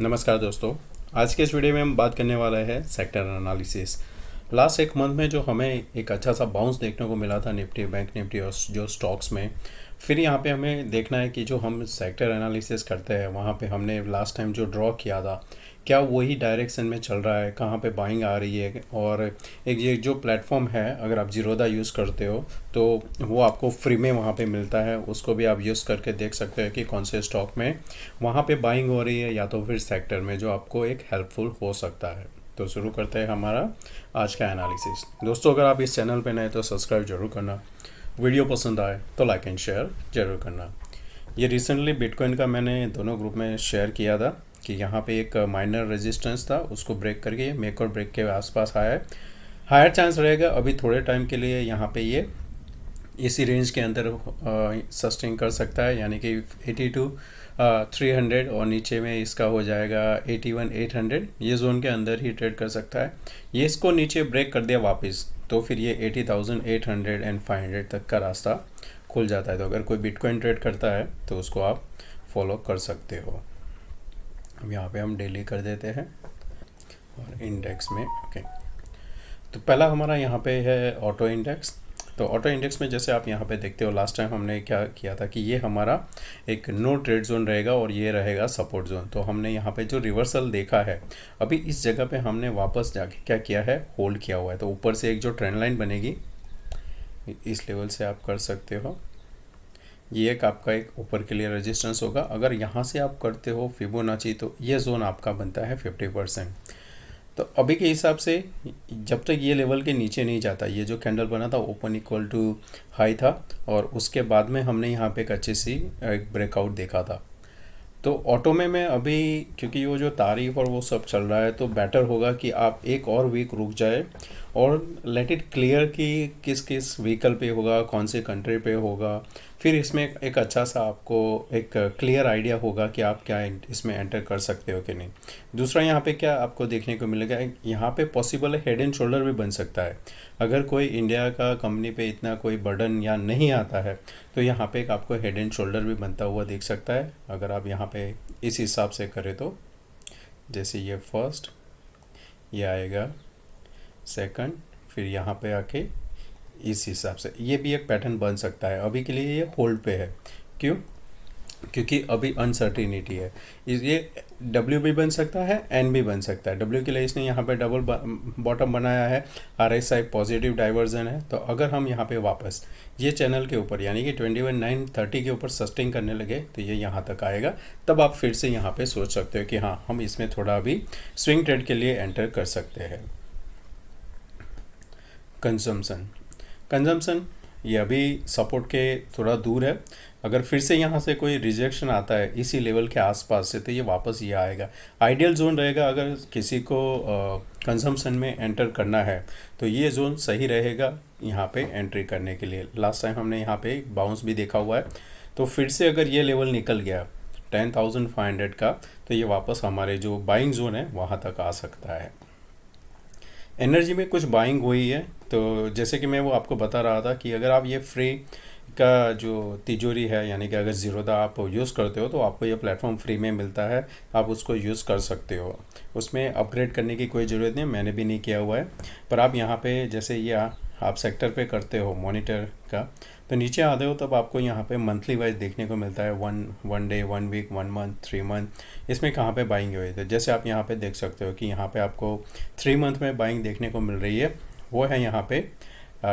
नमस्कार दोस्तों। आज के इस वीडियो में हम बात करने वाला है सेक्टर एनालिसिस। लास्ट एक मंथ में जो हमें एक अच्छा सा बाउंस देखने को मिला था निफ्टी, बैंक निफ्टी और जो स्टॉक्स में, फिर यहाँ पे हमें देखना है कि जो हम सेक्टर एनालिसिस करते हैं वहाँ पे हमने लास्ट टाइम जो ड्रॉ किया था क्या वही डायरेक्शन में चल रहा है, कहाँ पे बाइंग आ रही है। और एक ये जो प्लेटफॉर्म है, अगर आप जीरोधा यूज़ करते हो तो वो आपको फ्री में वहाँ पे मिलता है, उसको भी आप यूज़ करके देख सकते हो कि कौन से स्टॉक में वहाँ पे बाइंग हो रही है या तो फिर सेक्टर में, जो आपको एक हेल्पफुल हो सकता है। तो शुरू करते हैं हमारा आज का एनालिसिस। दोस्तों, अगर आप इस चैनल पे नए तो सब्सक्राइब जरूर करना, वीडियो पसंद आए तो लाइक एंड शेयर जरूर करना। ये रिसेंटली बिटकॉइन का मैंने दोनों ग्रुप में शेयर किया था कि यहाँ पे एक माइनर रेजिस्टेंस था, उसको ब्रेक करके मेक और ब्रेक के आसपास आया है। हायर चांस रहेगा अभी थोड़े टाइम के लिए यहाँ पे ये इसी रेंज के अंदर सस्टेन कर सकता है, यानी कि 82 300 और नीचे में इसका हो जाएगा 81 800। ये जोन के अंदर ही ट्रेड कर सकता है। ये इसको नीचे ब्रेक कर दिया वापस तो फिर ये 80,800 एंड 500 तक का रास्ता खुल जाता है। तो अगर कोई बिटकॉइन ट्रेड करता है तो उसको आप फॉलो कर सकते हो। अब यहाँ पे हम डेली कर देते हैं और इंडेक्स में ओके। तो पहला हमारा यहाँ पे है ऑटो इंडेक्स। तो ऑटो इंडेक्स में जैसे आप यहाँ पे देखते हो, लास्ट टाइम हमने क्या किया था कि ये हमारा एक नो ट्रेड जोन रहेगा और ये रहेगा सपोर्ट जोन। तो हमने यहाँ पे जो रिवर्सल देखा है, अभी इस जगह पे हमने वापस जाके क्या किया है, होल्ड किया हुआ है। तो ऊपर से एक जो ट्रेंड लाइन बनेगी इस लेवल से आप कर सकते हो, ये एक आपका एक ऊपर के लिए रेजिस्टेंस होगा। अगर यहाँ से आप करते हो फिबोनाची तो ये जोन आपका बनता है 50%। तो अभी के हिसाब से जब तक ये लेवल के नीचे नहीं जाता, ये जो कैंडल बना था ओपन इक्वल टू हाई था और उसके बाद में हमने यहाँ पे एक अच्छी सी एक ब्रेकआउट देखा था। तो ऑटो में मैं अभी, क्योंकि वो जो तारीफ और वो सब चल रहा है, तो बेटर होगा कि आप एक और वीक रुक जाए और लेट इट क्लियर कि किस किस व्हीकल पे होगा, कौन से कंट्री पे होगा। फिर इसमें एक अच्छा सा आपको एक क्लियर आइडिया होगा कि आप क्या इसमें एंटर कर सकते हो कि नहीं। दूसरा यहाँ पे क्या आपको देखने को मिलेगा, यहाँ पे पॉसिबल है हेड एंड शोल्डर भी बन सकता है। अगर कोई इंडिया का कंपनी पे इतना कोई बर्डन या नहीं आता है तो यहाँ पे एक आपको हेड एंड शोल्डर भी बनता हुआ दिख सकता है। अगर आप यहाँ पे इस हिसाब से करें तो जैसे ये फर्स्ट, ये आएगा सेकंड, फिर यहाँ पे आके इस हिसाब से ये भी एक पैटर्न बन सकता है। अभी के लिए ये होल्ड पे है, क्यों? क्योंकि अभी अनसर्टिनिटी है। ये डब्ल्यू भी बन सकता है, एन भी बन सकता है। डब्ल्यू के लिए इसने यहाँ पे डबल बॉटम बनाया है, RSI पॉजिटिव डाइवर्जन है। तो अगर हम यहाँ पे वापस ये चैनल के ऊपर यानी कि 21,930 के ऊपर सस्टेन करने लगे तो ये यहाँ तक आएगा, तब आप फिर से यहाँ पे सोच सकते हो कि हाँ, हम इसमें थोड़ा अभी स्विंग ट्रेड के लिए एंटर कर सकते हैं। कंजम्पशन ये अभी सपोर्ट के थोड़ा दूर है। अगर फिर से यहाँ से कोई रिजेक्शन आता है इसी लेवल के आसपास से तो ये वापस ये आएगा। आइडियल जोन रहेगा अगर किसी को कंजम्पशन में एंटर करना है तो ये जोन सही रहेगा यहाँ पे एंट्री करने के लिए। लास्ट टाइम हमने यहाँ पे बाउंस भी देखा हुआ है। तो फिर से अगर ये लेवल निकल गया 10,500 का तो ये वापस हमारे जो बाइंग जोन है वहाँ तक आ सकता है। एनर्जी में कुछ बाइंग हुई है, तो जैसे कि मैं वो आपको बता रहा था कि अगर आप ये फ्री का जो तिजोरी है, यानी कि अगर जीरोधा आप यूज़ करते हो तो आपको ये प्लेटफॉर्म फ्री में मिलता है, आप उसको यूज़ कर सकते हो। उसमें अपग्रेड करने की कोई ज़रूरत नहीं, मैंने भी नहीं किया हुआ है। पर आप यहाँ पे जैसे ये आप सेक्टर पे करते हो मॉनिटर का, तो नीचे आते हो तब आपको यहाँ पे मंथली वाइज देखने को मिलता है, one day, 1 week, 1 month, 3 month, इसमें कहाँ पे बाइंग हुई। तो जैसे आप यहाँ पे देख सकते हो कि यहाँ पे आपको 3 मंथ में बाइंग देखने को मिल रही है, वो है यहाँ पे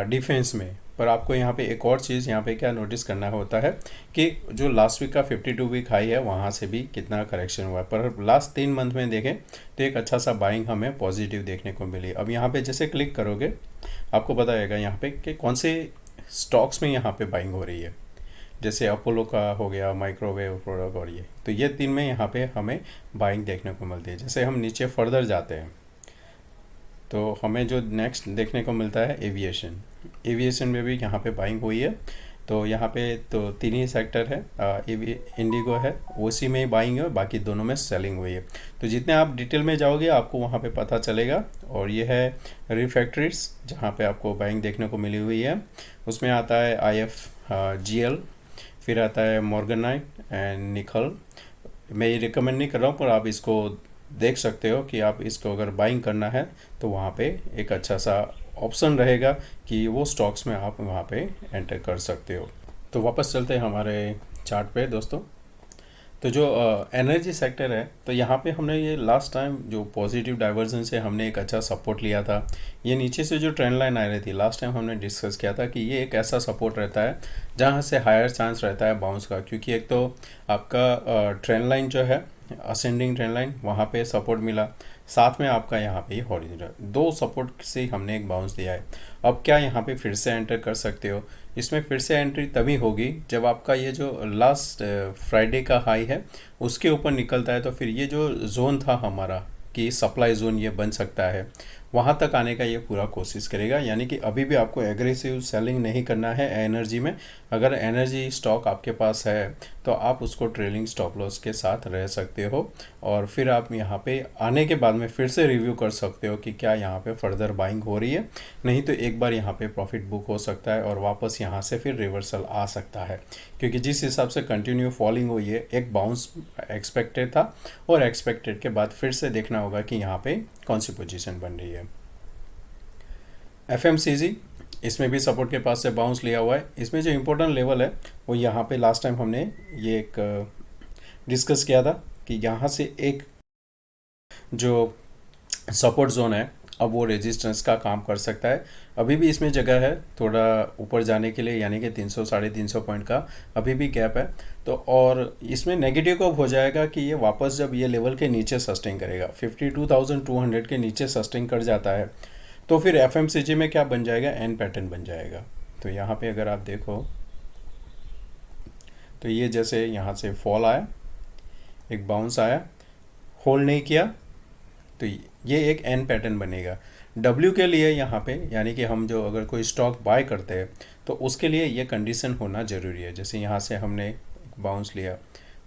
डिफेंस में। पर आपको यहाँ पे एक और चीज़ यहाँ पे क्या नोटिस करना होता है कि जो लास्ट वीक का 52 वीक हाई है वहाँ से भी कितना करेक्शन हुआ है। पर लास्ट 3 मंथ में देखें तो एक अच्छा सा बाइंग हमें पॉजिटिव देखने को मिली। अब यहाँ पे जैसे क्लिक करोगे आपको बताएगा यहाँ पे कि कौन से स्टॉक्स में यहाँ पे बाइंग हो रही है। जैसे अपोलो का हो गया, माइक्रोवेव प्रोडक्ट, और ये तो ये 3 में यहाँ पे हमें बाइंग देखने को मिलती है। जैसे हम नीचे फर्दर जाते हैं तो हमें जो नेक्स्ट देखने को मिलता है एविएशन में भी यहाँ पे बाइंग हुई है। तो यहाँ पे तो 3 ही सेक्टर है, इंडिगो है, उसी में बाइंग है, बाकी दोनों में सेलिंग हुई है। तो जितने आप डिटेल में जाओगे आपको वहाँ पे पता चलेगा। और ये है रिफैक्ट्रीज जहाँ पे आपको बाइंग देखने को मिली हुई है। उसमें आता है IFGL, फिर आता है मॉर्गनाइट एंड निकल। मैं ये रिकमेंड नहीं कर रहा हूँ, पर आप इसको देख सकते हो कि आप इसको अगर बाइंग करना है तो वहाँ पे एक अच्छा सा ऑप्शन रहेगा कि वो स्टॉक्स में आप वहाँ पे एंटर कर सकते हो। तो वापस चलते हैं हमारे चार्ट पे दोस्तों। तो जो एनर्जी सेक्टर है, तो यहाँ पे हमने ये लास्ट टाइम जो पॉजिटिव डाइवर्जन से हमने एक अच्छा सपोर्ट लिया था। ये नीचे से जो ट्रेंड लाइन आ रही थी, लास्ट टाइम हमने डिस्कस किया था कि ये एक ऐसा सपोर्ट रहता है जहाँ से हायर चांस रहता है बाउंस का, क्योंकि एक तो आपका ट्रेंड लाइन जो है असेंडिंग ट्रेंड लाइन, वहाँ पे सपोर्ट मिला, साथ में आपका यहाँ पे हॉरिजॉन्टल, दो सपोर्ट से हमने एक बाउंस दिया है। अब क्या यहाँ पे फिर से एंटर कर सकते हो? इसमें फिर से एंट्री तभी होगी जब आपका ये जो लास्ट फ्राइडे का हाई है उसके ऊपर निकलता है। तो फिर ये जो जोन था हमारा कि सप्लाई जोन ये बन सकता है, वहाँ तक आने का ये पूरा कोशिश करेगा। यानी कि अभी भी आपको एग्रेसिव सेलिंग नहीं करना है एनर्जी में। अगर एनर्जी स्टॉक आपके पास है तो आप उसको ट्रेलिंग स्टॉप लॉस के साथ रह सकते हो, और फिर आप यहाँ पे आने के बाद में फिर से रिव्यू कर सकते हो कि क्या यहाँ पे फर्दर बाइंग हो रही है। नहीं तो एक बार यहाँ पे प्रॉफिट बुक हो सकता है और वापस यहाँ से फिर रिवर्सल आ सकता है, क्योंकि जिस हिसाब से कंटिन्यू फॉलिंग हुई है, एक बाउंस एक्सपेक्टेड था और एक्सपेक्टेड के बाद फिर से देखना होगा कि यहाँ पे कौन सी पोजीशन बन रही है। एफएमसीजी, इसमें भी सपोर्ट के पास से बाउंस लिया हुआ है। इसमें जो इम्पोर्टेंट लेवल है वो यहाँ पे लास्ट टाइम हमने ये एक डिस्कस किया था कि यहाँ से एक जो सपोर्ट जोन है अब वो रेजिस्टेंस का काम कर सकता है। अभी भी इसमें जगह है थोड़ा ऊपर जाने के लिए, यानी कि 300 350 पॉइंट का अभी भी गैप है। तो और इसमें नेगेटिव कब हो जाएगा कि ये वापस जब ये लेवल के नीचे सस्टेन करेगा, 52,200 के नीचे सस्टेन कर जाता है, तो फिर एफएमसीजी में क्या बन जाएगा, एन पैटर्न बन जाएगा। तो यहाँ पे अगर आप देखो तो ये जैसे यहाँ से फॉल आया, एक बाउंस आया, होल्ड नहीं किया, तो ये एक एन पैटर्न बनेगा। डब्ल्यू के लिए यहाँ पे, यानी कि हम जो अगर कोई स्टॉक बाय करते हैं तो उसके लिए ये कंडीशन होना ज़रूरी है। जैसे यहाँ से हमने बाउंस लिया,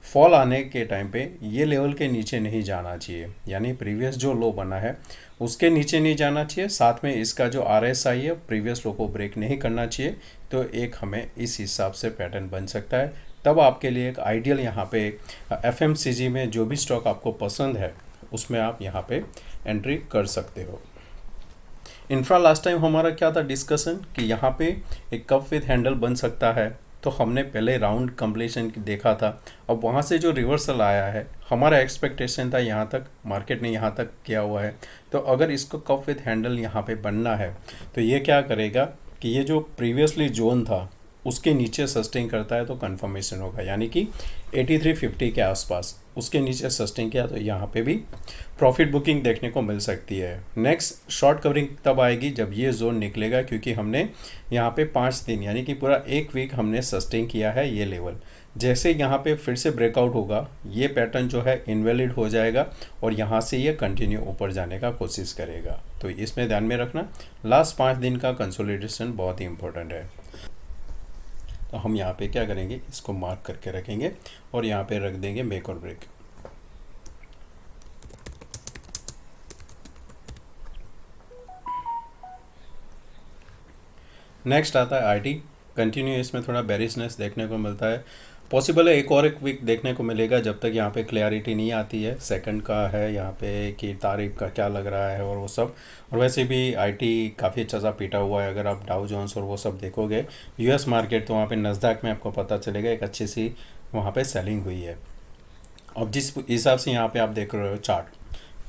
फॉल आने के टाइम पे ये लेवल के नीचे नहीं जाना चाहिए, यानी प्रीवियस जो लो बना है उसके नीचे नहीं जाना चाहिए, साथ में इसका जो आरएसआई है प्रीवियस लो को ब्रेक नहीं करना चाहिए। तो एक हमें इस हिसाब से पैटर्न बन सकता है। तब आपके लिए एक आइडियल यहाँ पे एफएमसीजी में जो भी स्टॉक आपको पसंद है उसमें आप यहाँ पे एंट्री कर सकते हो। इंफ्रा, लास्ट टाइम हमारा क्या था डिस्कशन कि यहाँ पे एक कप विथ हैंडल बन सकता है, तो हमने पहले राउंड कंप्लीशन देखा था। अब वहाँ से जो रिवर्सल आया है, हमारा एक्सपेक्टेशन था यहाँ तक, मार्केट ने यहाँ तक किया हुआ है। तो अगर इसको कप विथ हैंडल यहाँ पे बनना है तो ये क्या करेगा कि ये जो प्रीवियसली जोन था उसके नीचे सस्टेन करता है तो कंफर्मेशन होगा, यानी कि 8350 के आसपास उसके नीचे सस्टेन किया तो यहाँ पे भी प्रॉफिट बुकिंग देखने को मिल सकती है। नेक्स्ट शॉर्ट कवरिंग तब आएगी जब ये जोन निकलेगा, क्योंकि हमने यहाँ पे 5 दिन यानी कि पूरा एक वीक हमने सस्टेन किया है ये लेवल। जैसे यहाँ पे फिर से ब्रेकआउट होगा, ये पैटर्न जो है इनवैलिड हो जाएगा और यहाँ से ये कंटिन्यू ऊपर जाने का कोशिश करेगा। तो इसमें ध्यान में रखना, लास्ट 5 दिन का कंसोलिडेशन बहुत ही इंपॉर्टेंट है। तो हम यहाँ पे क्या करेंगे, इसको मार्क करके रखेंगे और यहाँ पे रख देंगे मेक और ब्रेक। नेक्स्ट आता है आईटी। कंटिन्यू इसमें थोड़ा बेरिशनेस देखने को मिलता है। पॉसिबल है एक वीक देखने को मिलेगा जब तक यहाँ पे क्लैरिटी नहीं आती है। सेकंड का है यहाँ पे कि तारीख का क्या लग रहा है और वो सब। और वैसे भी आईटी काफ़ी अच्छा सा पीटा हुआ है। अगर आप डाउ जोन्स और वो सब देखोगे यूएस मार्केट, तो वहाँ पे नस्डैक में आपको पता चलेगा एक अच्छी सी वहाँ पे सेलिंग हुई है। अब जिस हिसाब से यहाँ पे आप देख रहे हो चार्ट,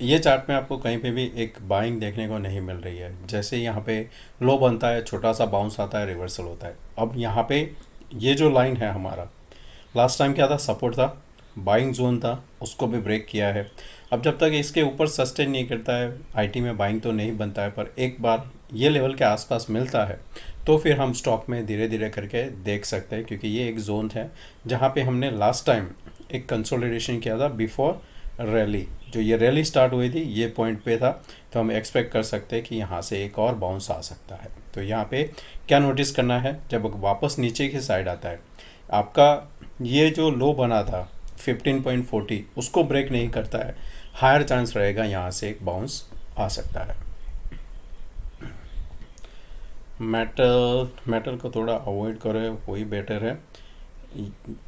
ये चार्ट में आपको कहीं पे भी एक बाइंग देखने को नहीं मिल रही है। जैसे यहाँ पे लो बनता है, छोटा सा बाउंस आता है, रिवर्सल होता है। अब यहाँ पे ये जो लाइन है हमारा, लास्ट टाइम क्या था, सपोर्ट था, बाइंग जोन था, उसको भी ब्रेक किया है। अब जब तक इसके ऊपर सस्टेन नहीं करता है, आईटी में बाइंग तो नहीं बनता है, पर एक बार ये लेवल के आसपास मिलता है तो फिर हम स्टॉक में धीरे धीरे करके देख सकते हैं, क्योंकि ये एक जोन है जहाँ पे हमने लास्ट टाइम एक कंसोलिडेशन किया था बिफोर रैली। जो ये रैली स्टार्ट हुई थी ये पॉइंट पे था, तो हम एक्सपेक्ट कर सकते हैं कि यहाँ से एक और बाउंस आ सकता है। तो यहाँ पे क्या नोटिस करना है, जब वापस नीचे की साइड आता है, आपका ये जो लो बना था 15.40 उसको ब्रेक नहीं करता है, हायर चांस रहेगा यहाँ से एक बाउंस आ सकता है। मेटल को थोड़ा अवॉइड करें, वही बेटर है।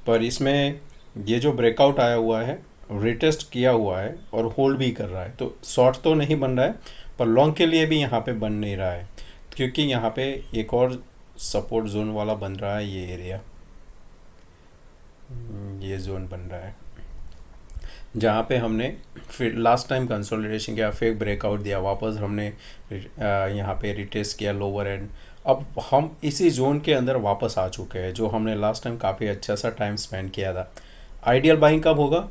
पर इसमें ये जो ब्रेकआउट आया हुआ है रिटेस्ट किया हुआ है और होल्ड भी कर रहा है, तो शॉर्ट तो नहीं बन रहा है, पर लॉन्ग के लिए भी यहाँ पे बन नहीं रहा है, क्योंकि यहाँ पे एक और सपोर्ट जोन वाला बन रहा है, ये एरिया, ये जोन बन रहा है जहाँ पे हमने फिर लास्ट टाइम कंसोलिडेशन किया, फिर ब्रेकआउट दिया, वापस हमने यहाँ पे रिटेस्ट किया लोअर एंड। अब हम इसी जोन के अंदर वापस आ चुके हैं, जो हमने लास्ट टाइम काफ़ी अच्छा सा टाइम स्पेंड किया था। आइडियल बाइंग कब होगा?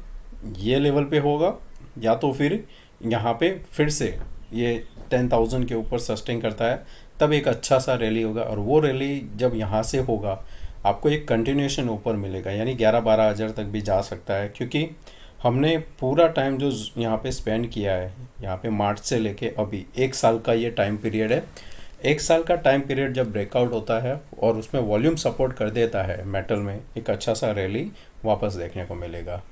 ये लेवल पे होगा, या तो फिर यहाँ पे फिर से ये 10,000 के ऊपर सस्टेन करता है, तब एक अच्छा सा रैली होगा। और वो रैली जब यहाँ से होगा, आपको एक कंटिन्यूएशन ऊपर मिलेगा, यानी 11-12 हज़ार तक भी जा सकता है, क्योंकि हमने पूरा टाइम जो यहाँ पे स्पेंड किया है, यहाँ पे मार्च से लेके अभी 1 साल का ये टाइम पीरियड है। 1 साल का टाइम पीरियड जब ब्रेकआउट होता है और उसमें वॉल्यूम सपोर्ट कर देता है मेटल में, एक अच्छा सा रैली वापस देखने को मिलेगा।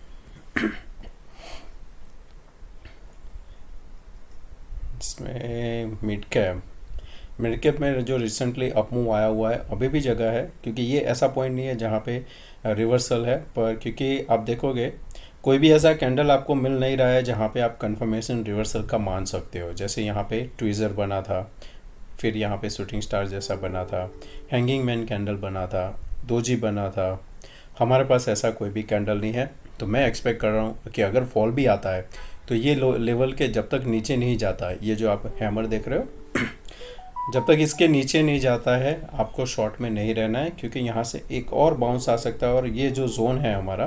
इसमें मिड कैप में जो रिसेंटली अप मूव आया हुआ है, अभी भी जगह है, क्योंकि ये ऐसा पॉइंट नहीं है जहाँ पे रिवर्सल है, पर क्योंकि आप देखोगे कोई भी ऐसा कैंडल आपको मिल नहीं रहा है जहाँ पे आप कंफर्मेशन रिवर्सल का मान सकते हो। जैसे यहाँ पे ट्विज़र बना था, फिर यहाँ पे शूटिंग स्टार जैसा बना था, हैंगिंग मैन कैंडल बना था, दोजी बना था। हमारे पास ऐसा कोई भी कैंडल नहीं है, तो मैं एक्सपेक्ट कर रहा हूँ कि अगर फॉल भी आता है तो ये लेवल के जब तक नीचे नहीं जाता है, ये जो आप हैमर देख रहे हो, जब तक इसके नीचे नहीं जाता है आपको शॉर्ट में नहीं रहना है, क्योंकि यहाँ से एक और बाउंस आ सकता है। और ये जो जोन है हमारा,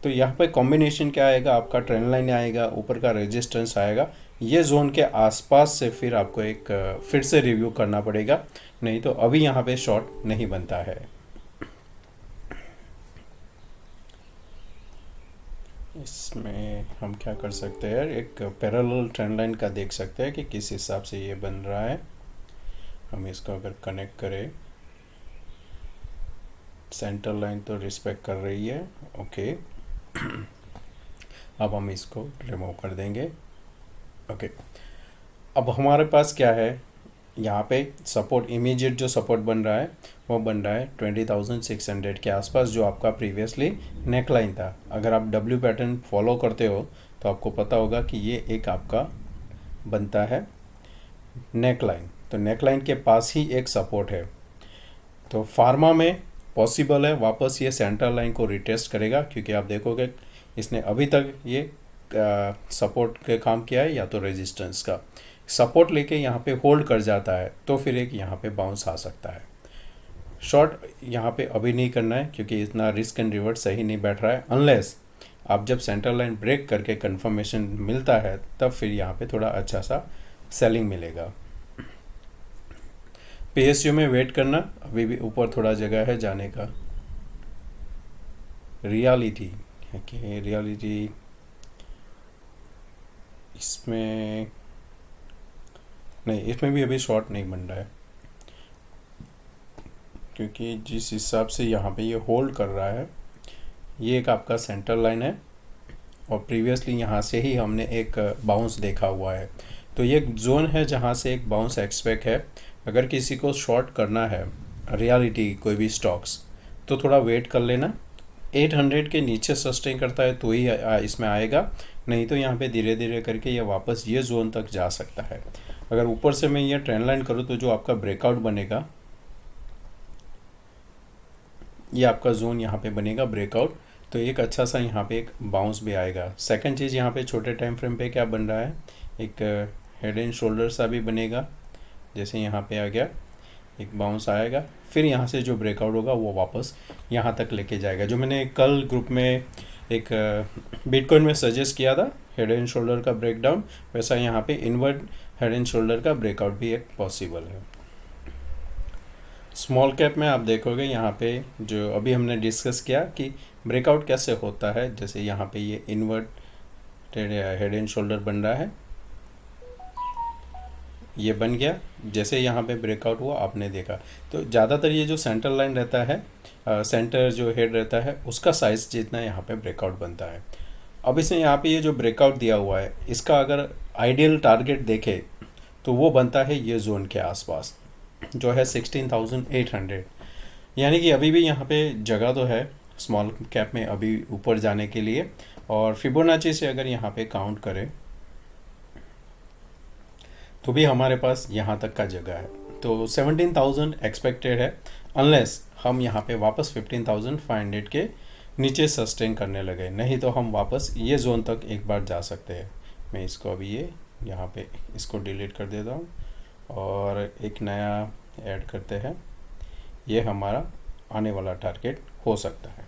तो यहाँ पे कॉम्बिनेशन क्या आएगा, आपका ट्रेंड लाइन आएगा, ऊपर का रेजिस्टेंस आएगा, ये जोन के आसपास से फिर आपको एक फिर से रिव्यू करना पड़ेगा, नहीं तो अभी यहाँ पे शॉर्ट नहीं बनता है। इसमें हम क्या कर सकते हैं, एक पैरेलल ट्रेंड लाइन का देख सकते हैं कि किस हिसाब से ये बन रहा है। हम इसको अगर कनेक्ट करें, सेंटर लाइन तो रिस्पेक्ट कर रही है, ओके। अब हम इसको रिमूव कर देंगे, ओके। अब हमारे पास क्या है, यहाँ पे सपोर्ट, इमीडिएट जो सपोर्ट बन रहा है वो बन रहा है 20,600 के आसपास, जो आपका प्रीवियसली नेक लाइन था। अगर आप डब्ल्यू पैटर्न फॉलो करते हो तो आपको पता होगा कि ये एक आपका बनता है नेक लाइन, तो नेक लाइन के पास ही एक सपोर्ट है। तो फार्मा में पॉसिबल है वापस ये सेंटर लाइन को रिटेस्ट करेगा, क्योंकि आप देखोगे इसने अभी तक ये सपोर्ट के काम किया है, या तो रेजिस्टेंस का सपोर्ट लेके यहाँ पे होल्ड कर जाता है, तो फिर एक यहाँ पे बाउंस आ सकता है। शॉर्ट यहाँ पे अभी नहीं करना है, क्योंकि इतना रिस्क एंड रिवर्ट सही नहीं बैठ रहा है। अनलेस आप जब सेंटर लाइन ब्रेक करके कंफर्मेशन मिलता है, तब फिर यहाँ पे थोड़ा अच्छा सा सेलिंग मिलेगा। पीएसयू में वेट करना, अभी भी ऊपर थोड़ा जगह है जाने का। रियलिटी कि रियलिटी इसमें नहीं, इसमें भी अभी शॉर्ट नहीं बन रहा है, क्योंकि जिस हिसाब से यहाँ पे ये होल्ड कर रहा है, ये एक आपका सेंटर लाइन है, और प्रीवियसली यहाँ से ही हमने एक बाउंस देखा हुआ है, तो ये जोन है जहाँ से एक बाउंस एक्सपेक्ट है। अगर किसी को शॉर्ट करना है रियलिटी कोई भी स्टॉक्स, तो थोड़ा वेट कर लेना। 800 के नीचे सस्टेन करता है तो ही इसमें आएगा, नहीं तो यहाँ पे धीरे धीरे करके ये वापस ये जोन तक जा सकता है। अगर ऊपर से मैं ये ट्रेंड लाइन करूँ तो जो आपका ब्रेकआउट बनेगा, ये आपका जोन यहाँ पे बनेगा ब्रेकआउट, तो एक अच्छा सा यहाँ पे एक बाउंस भी आएगा। सेकंड चीज़, यहाँ पे छोटे टाइम फ्रेम पे क्या बन रहा है, एक हेड एंड शोल्डर सा भी बनेगा। जैसे यहाँ पे आ गया, एक बाउंस आएगा, फिर यहाँ से जो ब्रेकआउट होगा वो वापस यहाँ तक लेके जाएगा। जो मैंने कल ग्रुप में एक बिटकॉइन में सजेस्ट किया था हेड एंड शोल्डर का ब्रेकडाउन, वैसा यहाँ पे इनवर्ड हेड एंड शोल्डर का ब्रेकआउट भी एक पॉसिबल है। स्मॉल कैप में आप देखोगे यहाँ पे जो अभी हमने डिस्कस किया कि ब्रेकआउट कैसे होता है, जैसे यहाँ पे ये इनवर्ट हेड एंड शोल्डर बन रहा है, ये बन गया, जैसे यहाँ पे ब्रेकआउट हुआ आपने देखा। तो ज़्यादातर ये जो सेंटर लाइन रहता है, सेंटर जो हेड रहता है, उसका साइज़ जितना यहाँ पे ब्रेकआउट बनता है। अब इसमें यहाँ पे ये जो ब्रेकआउट दिया हुआ है, इसका अगर आइडियल टारगेट देखे तो वो बनता है ये जोन के आसपास, जो है 16,800। यानी कि अभी भी यहाँ पे जगह तो है स्मॉल कैप में अभी ऊपर जाने के लिए, और फिबोनाची से अगर यहाँ पे काउंट करें तो भी हमारे पास यहाँ तक का जगह है, तो 17,000 एक्सपेक्टेड है, अनलेस हम यहाँ पे वापस 15,500 के नीचे सस्टेन करने लगे, नहीं तो हम वापस ये जोन तक एक बार जा सकते हैं। मैं इसको अभी ये यहाँ पे इसको डिलीट कर देता हूँ और एक नया ऐड करते हैं। ये हमारा आने वाला टारगेट हो सकता है।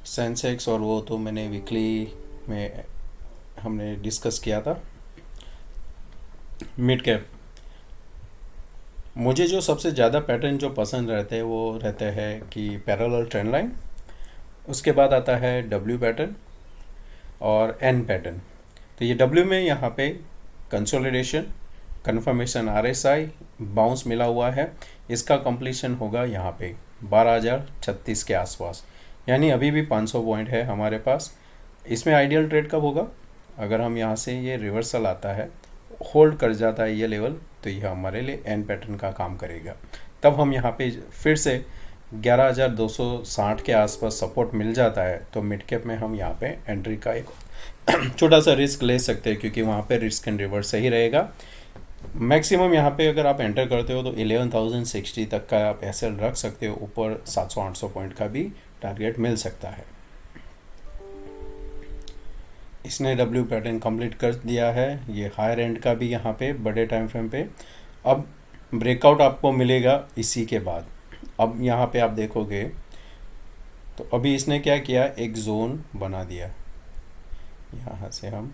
सेंसेक्स और वो तो मैंने वीकली में हमने डिस्कस किया था। मिड कैप, मुझे जो सबसे ज़्यादा पैटर्न जो पसंद रहते हैं वो रहते हैं कि पैरेलल ट्रेंड लाइन, उसके बाद आता है डब्ल्यू पैटर्न और एन पैटर्न। तो ये डब्ल्यू में यहाँ पे कंसोलिडेशन, कंफर्मेशन आरएसआई, बाउंस मिला हुआ है, इसका कंप्लीशन होगा यहाँ पे 12,036 के आसपास, यानी अभी भी 500 पॉइंट है हमारे पास। इसमें आइडियल ट्रेड कब होगा? अगर हम यहाँ से ये रिवर्सल आता है, होल्ड कर जाता है ये लेवल, तो यह हमारे लिए एन पैटर्न का काम करेगा। तब हम यहाँ पे फिर से 11,260 के आसपास सपोर्ट मिल जाता है, तो मिड कैप में हम यहाँ पे एंट्री का एक छोटा सा रिस्क ले सकते हैं, क्योंकि वहाँ पे रिस्क एंड रिवर्स सही रहेगा। मैक्सिमम यहाँ पे अगर आप एंटर करते हो तो 11,060 तक का आप एसएल रख सकते हो, ऊपर 700-800 पॉइंट का भी टारगेट मिल सकता है। इसने डब्ल्यू पैटर्न कंप्लीट कर दिया है, ये हायर एंड का भी यहाँ पे बड़े टाइम फ्रेम पे। अब ब्रेकआउट आपको मिलेगा इसी के बाद। अब यहाँ पे आप देखोगे तो अभी इसने क्या किया, एक जोन बना दिया, यहाँ से हम,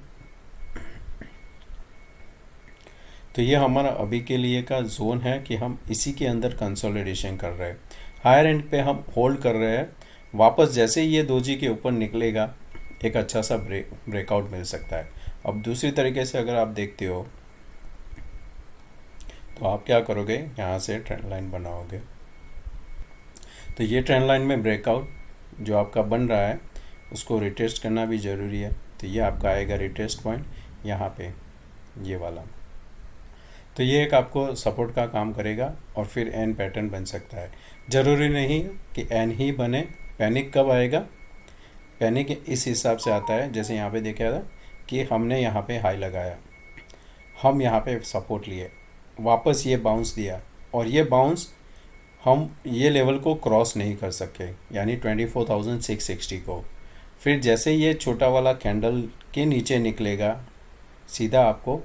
तो ये हमारा अभी के लिए का जोन है कि हम इसी के अंदर कंसोलिडेशन कर रहे हैं। हायर एंड पे हम होल्ड कर रहे हैं, वापस जैसे ही ये दोजी के ऊपर निकलेगा एक अच्छा सा ब्रेकआउट मिल सकता है। अब दूसरी तरीके से अगर आप देखते हो तो आप क्या करोगे, यहाँ से ट्रेंड लाइन बनाओगे, तो ये ट्रेंड लाइन में ब्रेकआउट जो आपका बन रहा है उसको रिटेस्ट करना भी ज़रूरी है। तो ये आपका आएगा रिटेस्ट पॉइंट यहाँ पे, ये वाला, तो ये एक आपको सपोर्ट का काम करेगा और फिर एन पैटर्न बन सकता है। ज़रूरी नहीं कि एन ही बने। पैनिक कब आएगा? पैनिक इस हिसाब से आता है, जैसे यहाँ पे देखा था कि हमने यहाँ पे हाई लगाया, हम यहाँ पे सपोर्ट लिए, वापस ये बाउंस दिया, और ये बाउंस हम ये लेवल को क्रॉस नहीं कर सके, यानी 24,660 को। फिर जैसे ये छोटा वाला कैंडल के नीचे निकलेगा, सीधा आपको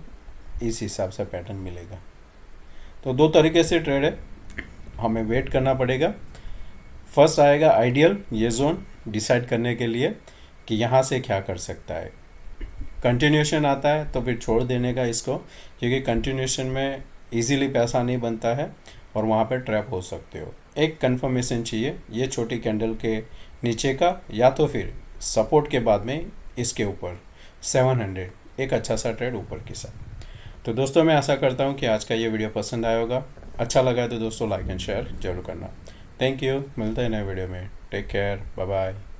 इस हिसाब से पैटर्न मिलेगा। तो दो तरीके से ट्रेड है, हमें वेट करना पड़ेगा। फर्स्ट आएगा आइडियल ये जोन डिसाइड करने के लिए कि यहाँ से क्या कर सकता है। कंटिन्यूशन आता है तो फिर छोड़ देने का इसको, क्योंकि कंटिन्यूशन में इजीली पैसा नहीं बनता है और वहाँ पे ट्रैप हो सकते हो। एक कंफर्मेशन चाहिए ये छोटी कैंडल के नीचे का, या तो फिर सपोर्ट के बाद में इसके ऊपर 700, एक अच्छा सा ट्रेड ऊपर के साथ। तो दोस्तों मैं आशा करता हूँ कि आज का ये वीडियो पसंद आया होगा। अच्छा लगा है तो दोस्तों लाइक एंड शेयर जरूर करना। थैंक यू, मिलते हैं नए वीडियो में। Take care, bye bye.